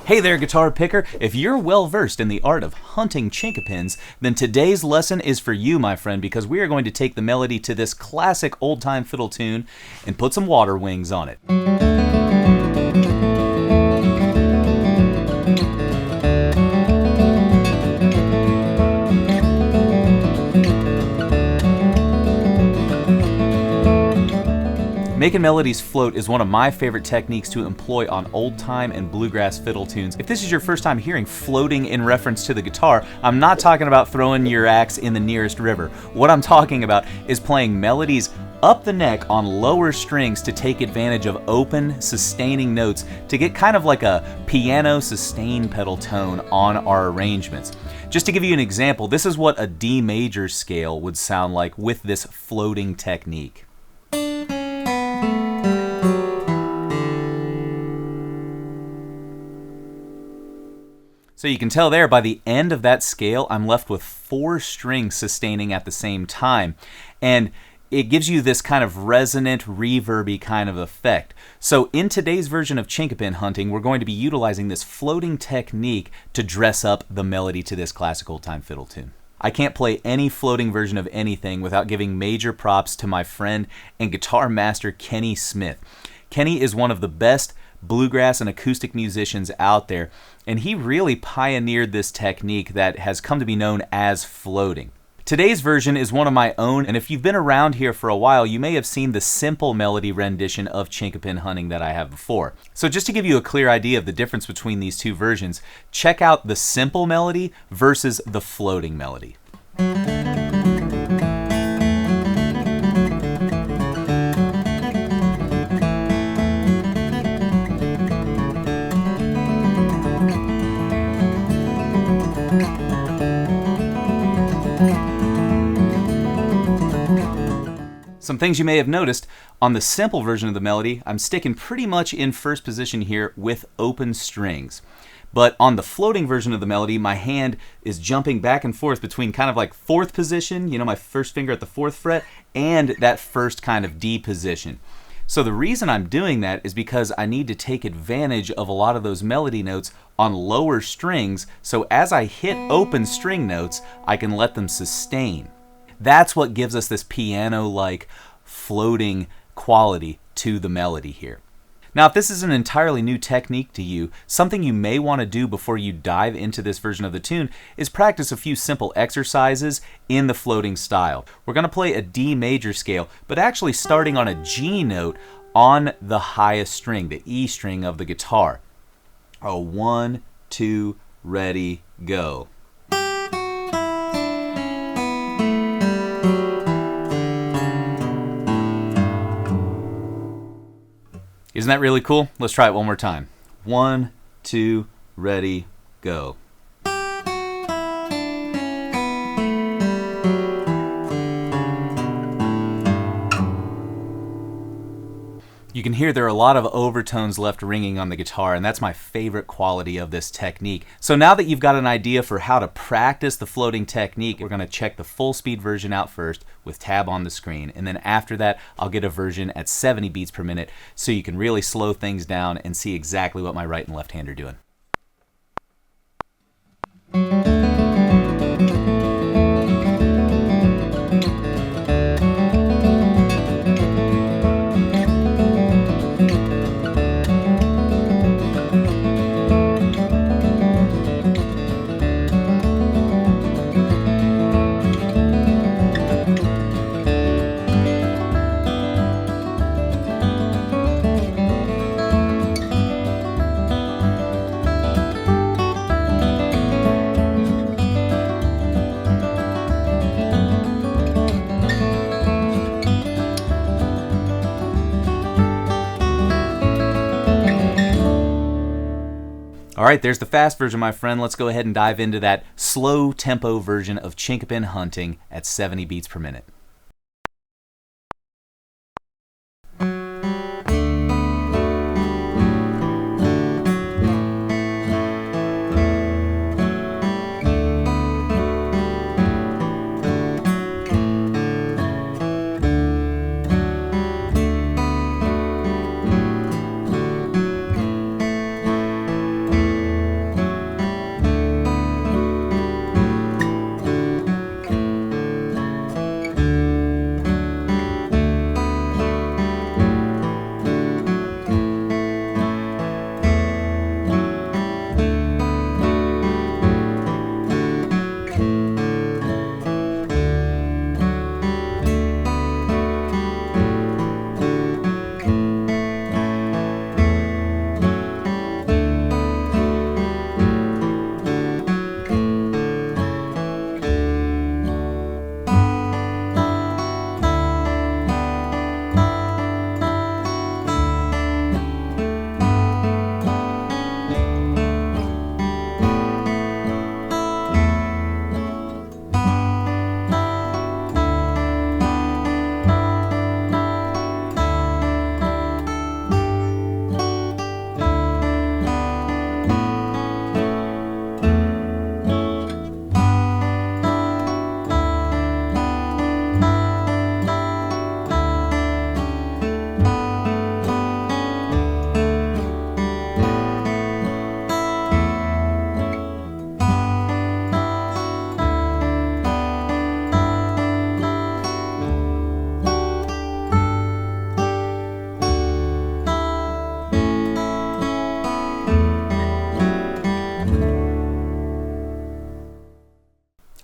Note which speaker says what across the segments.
Speaker 1: Hey there, guitar picker. If you're well versed in the art of hunting chinkapins, then today's lesson is for you, my friend, because we are going to take the melody to this classic old-time fiddle tune and put some water wings on it. Making melodies float is one of my favorite techniques to employ on old-time and bluegrass fiddle tunes. If this is your first time hearing floating in reference to the guitar, I'm not talking about throwing your axe in the nearest river. What I'm talking about is playing melodies up the neck on lower strings to take advantage of open, sustaining notes to get kind of like a piano sustain pedal tone on our arrangements. Just to give you an example, this is what a D major scale would sound like with this floating technique. So you can tell there by the end of that scale, I'm left with 4 strings sustaining at the same time. And it gives you this kind of resonant, reverby kind of effect. So in today's version of Chinquapin Hunting, we're going to be utilizing this floating technique to dress up the melody to this classic old-time fiddle tune. I can't play any floating version of anything without giving major props to my friend and guitar master Kenny Smith. Kenny is one of the best bluegrass and acoustic musicians out there, and he really pioneered this technique that has come to be known as floating. Today's version is one of my own, and if you've been around here for a while, you may have seen the simple melody rendition of Chinquapin Hunting that I have before. So just to give you a clear idea of the difference between these two versions, check out the simple melody versus the floating melody. Some things you may have noticed, on the simple version of the melody, I'm sticking pretty much in first position here with open strings. But on the floating version of the melody, my hand is jumping back and forth between kind of like 4th position, my first finger at the 4th fret, and that first kind of D position. So the reason I'm doing that is because I need to take advantage of a lot of those melody notes on lower strings, so as I hit open string notes, I can let them sustain. That's what gives us this piano-like floating quality to the melody here. Now, if this is an entirely new technique to you, something you may want to do before you dive into this version of the tune is practice a few simple exercises in the floating style. We're going to play a D major scale, but actually starting on a G note on the highest string, the E string of the guitar. 1, 2, ready, go. Isn't that really cool? Let's try it one more time. 1, 2, ready, go. You can hear there are a lot of overtones left ringing on the guitar, and that's my favorite quality of this technique. So now that you've got an idea for how to practice the floating technique, we're going to check the full speed version out first with tab on the screen, and then after that I'll get a version at 70 beats per minute so you can really slow things down and see exactly what my right and left hand are doing. All right, there's the fast version, my friend. Let's go ahead and dive into that slow tempo version of Chinquapin Hunting at 70 beats per minute.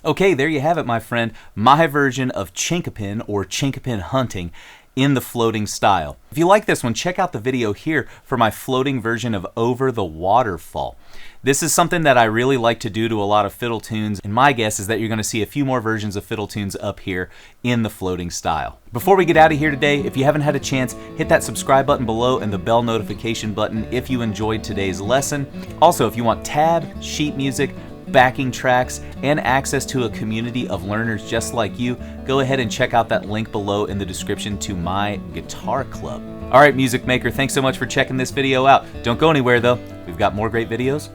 Speaker 1: Okay, there you have it, my friend. My version of Chinquapin or Chinquapin Hunting in the floating style. If you like this one, check out the video here for my floating version of Over the Waterfall. This is something that I really like to do to a lot of fiddle tunes, and my guess is that you're going to see a few more versions of fiddle tunes up here in the floating style. Before we get out of here today, if you haven't had a chance, hit that subscribe button below and the bell notification button if you enjoyed today's lesson. Also, if you want tab, sheet music, backing tracks, and access to a community of learners just like you, go ahead and check out that link below in the description to my guitar club. Alright, music maker, thanks so much for checking this video out. Don't go anywhere though, we've got more great videos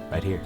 Speaker 1: right here.